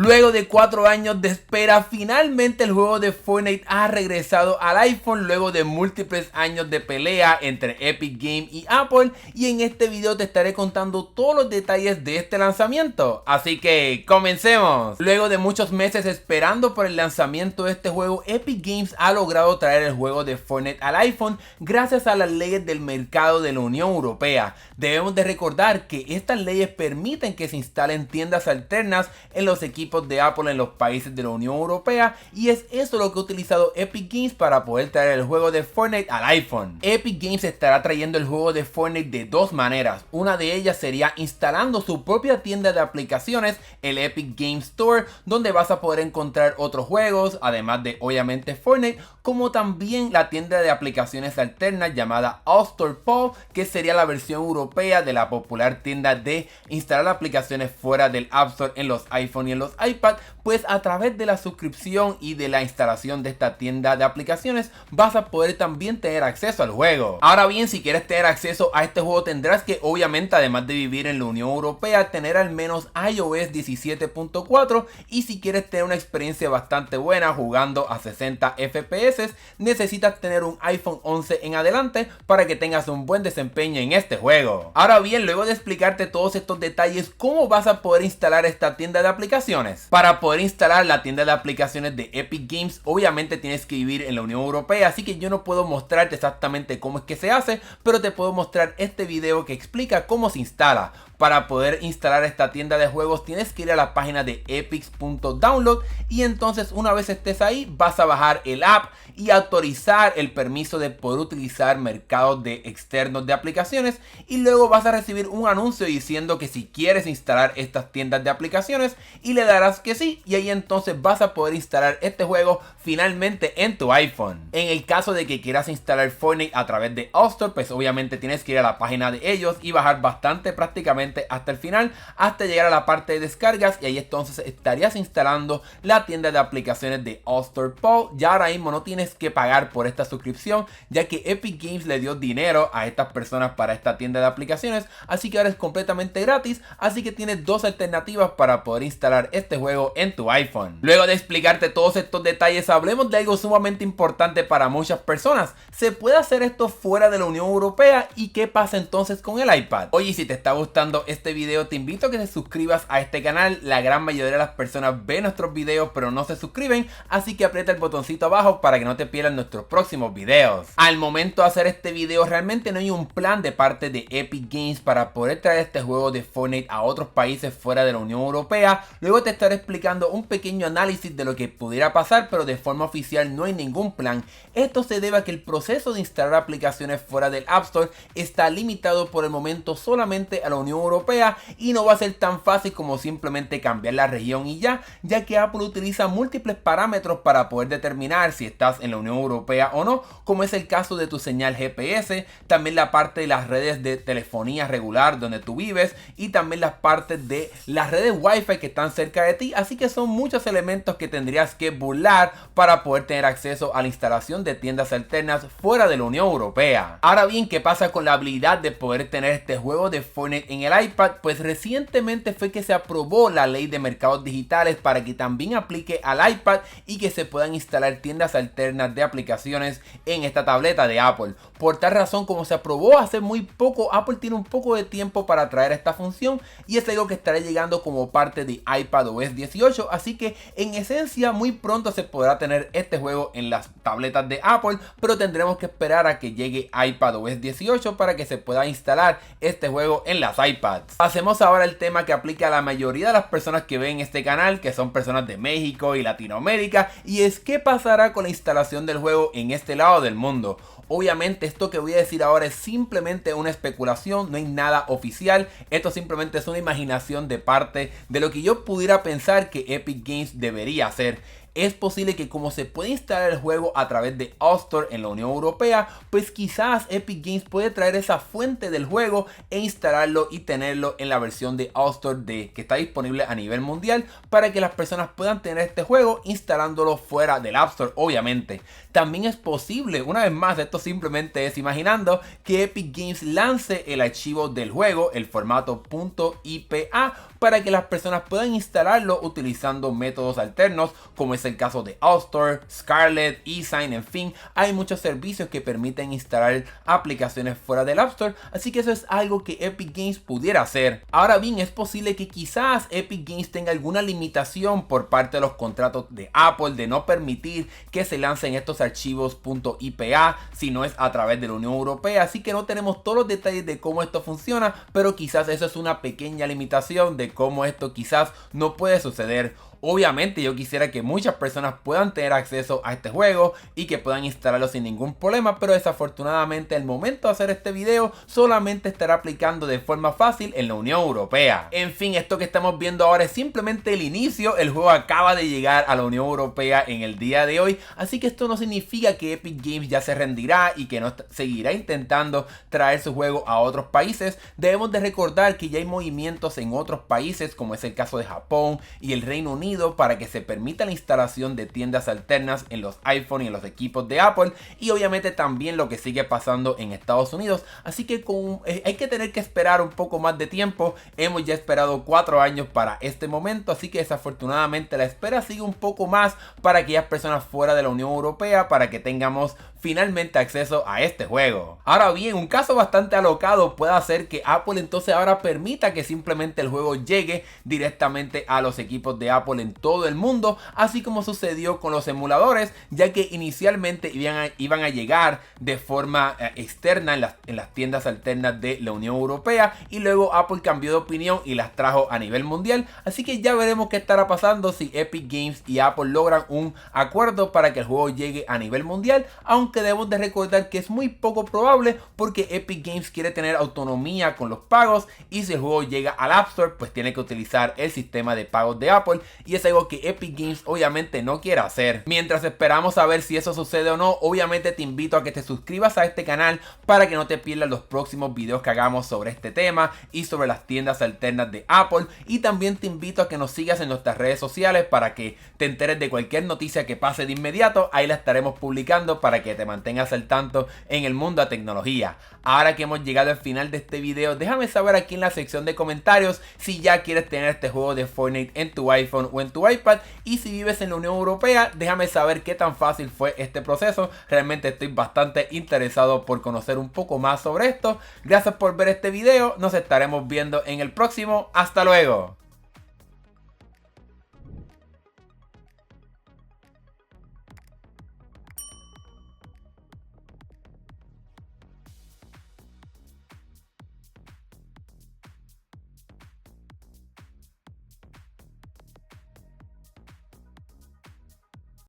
Luego de 4 años de espera, finalmente el juego de Fortnite ha regresado al iPhone luego de múltiples años de pelea entre Epic Games y Apple, y en este video te estaré contando todos los detalles de este lanzamiento, así que comencemos. Luego de muchos meses esperando por el lanzamiento de este juego, Epic Games ha logrado traer el juego de Fortnite al iPhone gracias a las leyes del mercado de la Unión Europea. Debemos de recordar que estas leyes permiten que se instalen tiendas alternas en los equipos de Apple en los países de la Unión Europea, y es eso lo que ha utilizado Epic Games para poder traer el juego de Fortnite al iPhone. Epic Games estará trayendo el juego de Fortnite de dos maneras. Una de ellas sería instalando su propia tienda de aplicaciones, el Epic Games Store, donde vas a poder encontrar otros juegos, además de obviamente Fortnite, como también la tienda de aplicaciones alternas llamada All-Store Paw, que sería la versión europea de la popular tienda de instalar aplicaciones fuera del App Store en los iPhone y en los iPad. Pues a través de la suscripción y de la instalación de esta tienda de aplicaciones vas a poder también tener acceso al juego. Ahora bien, si quieres tener acceso a este juego tendrás que obviamente, además de vivir en la Unión Europea, tener al menos iOS 17.4, y si quieres tener una experiencia bastante buena jugando a 60 FPS necesitas tener un iPhone 11 en adelante para que tengas un buen desempeño en este juego. Ahora bien, luego de explicarte todos estos detalles, ¿cómo vas a poder instalar esta tienda de aplicaciones? Para poder instalar la tienda de aplicaciones de Epic Games, obviamente tienes que vivir en la Unión Europea, así que yo no puedo mostrarte exactamente cómo es que se hace, pero te puedo mostrar este video que explica cómo se instala. Para poder instalar esta tienda de juegos tienes que ir a la página de epics.download, y entonces una vez estés ahí vas a bajar el app y autorizar el permiso de poder utilizar mercados externos de aplicaciones, y luego vas a recibir un anuncio diciendo que si quieres instalar estas tiendas de aplicaciones, y le darás que sí, y ahí entonces vas a poder instalar este juego finalmente en tu iPhone. En el caso de que quieras instalar Fortnite a través de All-Store, pues obviamente tienes que ir a la página de ellos y bajar bastante, prácticamente hasta el final, hasta llegar a la parte de descargas, y ahí entonces estarías instalando la tienda de aplicaciones de All-Store Paw. Ya ahora mismo no tienes que pagar por esta suscripción, ya que Epic Games le dio dinero a estas personas para esta tienda de aplicaciones, así que ahora es completamente gratis, así que tienes dos alternativas para poder instalar este juego en tu iPhone. Luego de explicarte todos estos detalles, hablemos de algo sumamente importante para muchas personas. ¿Se puede hacer esto fuera de la Unión Europea? ¿Y qué pasa entonces con el iPad? Oye, si te está gustando este video, te invito a que te suscribas a este canal. La gran mayoría de las personas ven nuestros videos pero no se suscriben, así que aprieta el botoncito abajo para que no te pierdas nuestros próximos videos. Al momento de hacer este video realmente no hay un plan de parte de Epic Games para poder traer este juego de Fortnite a otros países fuera de la Unión Europea. Luego te estaré explicando un pequeño análisis de lo que pudiera pasar, pero de forma oficial no hay ningún plan. Esto se debe a que el proceso de instalar aplicaciones fuera del App Store está limitado por el momento solamente a la Unión Europea, y no va a ser tan fácil como simplemente cambiar la región y ya que Apple utiliza múltiples parámetros para poder determinar si estás en la Unión Europea o no, como es el caso de tu señal GPS, también la parte de las redes de telefonía regular donde tú vives, y también las partes de las redes Wi-Fi que están cerca de ti, así que son muchos elementos que tendrías que burlar para poder tener acceso a la instalación de tiendas alternas fuera de la Unión Europea. Ahora bien, ¿qué pasa con la habilidad de poder tener este juego de Fortnite en el iPad? Pues recientemente fue que se aprobó la ley de mercados digitales para que también aplique al iPad y que se puedan instalar tiendas alternas de aplicaciones en esta tableta de Apple. Por tal razón, como se aprobó hace muy poco, Apple tiene un poco de tiempo para traer esta función, y es algo que estará llegando como parte de iPadOS 18, así que en esencia muy pronto se podrá tener este juego en las tabletas de Apple, pero tendremos que esperar a que llegue iPadOS 18 para que se pueda instalar este juego en las iPads. Pasemos ahora al tema que aplica a la mayoría de las personas que ven este canal, que son personas de México y Latinoamérica, y es qué pasará con la instalación del juego en este lado del mundo. Obviamente esto que voy a decir ahora es simplemente una especulación, no hay nada oficial, esto simplemente es una imaginación de parte de lo que yo pudiera pensar que Epic Games debería hacer. es posible que como se puede instalar el juego a través de App Store en la Unión Europea, pues quizás Epic Games puede traer esa fuente del juego e instalarlo y tenerlo en la versión de App Store que está disponible a nivel mundial para que las personas puedan tener este juego instalándolo fuera del App Store, obviamente. También es posible, una vez más, esto simplemente es imaginando, que Epic Games lance el archivo del juego, el formato .ipa, para que las personas puedan instalarlo utilizando métodos alternos, como es el caso de App Store, Scarlet, eSign, en fin, hay muchos servicios que permiten instalar aplicaciones fuera del App Store, así que eso es algo que Epic Games pudiera hacer. Ahora bien, es posible que quizás Epic Games tenga alguna limitación por parte de los contratos de Apple de no permitir que se lancen estos archivos .ipa si no es a través de la Unión Europea, así que no tenemos todos los detalles de cómo esto funciona, pero quizás eso es una pequeña limitación de cómo esto quizás no puede suceder. Obviamente yo quisiera que muchas personas puedan tener acceso a este juego y que puedan instalarlo sin ningún problema, pero desafortunadamente al momento de hacer este video solamente estará aplicando de forma fácil en la Unión Europea. En fin, esto que estamos viendo ahora es simplemente el inicio. El juego acaba de llegar a la Unión Europea en el día de hoy, así que esto no significa que Epic Games ya se rendirá y que no seguirá intentando traer su juego a otros países. Debemos de recordar que ya hay movimientos en otros países, como es el caso de Japón y el Reino Unido, para que se permita la instalación de tiendas alternas en los iPhone y en los equipos de Apple, y obviamente también lo que sigue pasando en Estados Unidos, así que hay que tener que esperar un poco más de tiempo. Hemos ya esperado 4 años para este momento, así que desafortunadamente la espera sigue un poco más para aquellas personas fuera de la Unión Europea, para que tengamos finalmente acceso a este juego. Ahora bien, un caso bastante alocado puede hacer que Apple entonces ahora permita que simplemente el juego llegue directamente a los equipos de Apple en todo el mundo, así como sucedió con los emuladores, ya que inicialmente iban a llegar de forma externa en las tiendas alternas de la Unión Europea, y luego Apple cambió de opinión y las trajo a nivel mundial, así que ya veremos qué estará pasando si Epic Games y Apple logran un acuerdo para que el juego llegue a nivel mundial, aunque debemos de recordar que es muy poco probable porque Epic Games quiere tener autonomía con los pagos, y si el juego llega al App Store pues tiene que utilizar el sistema de pagos de Apple, y es algo que Epic Games obviamente no quiere hacer. Mientras esperamos a ver si eso sucede o no, obviamente te invito a que te suscribas a este canal para que no te pierdas los próximos videos que hagamos sobre este tema y sobre las tiendas alternas de Apple, y también te invito a que nos sigas en nuestras redes sociales para que te enteres de cualquier noticia que pase de inmediato. Ahí la estaremos publicando para que te mantengas al tanto en el mundo de la tecnología. Ahora que hemos llegado al final de este video, déjame saber aquí en la sección de comentarios si ya quieres tener este juego de Fortnite en tu iPhone o en tu iPad, y si vives en la Unión Europea, déjame saber qué tan fácil fue este proceso. Realmente estoy bastante interesado por conocer un poco más sobre esto. Gracias por ver este video, nos estaremos viendo en el próximo. Hasta luego.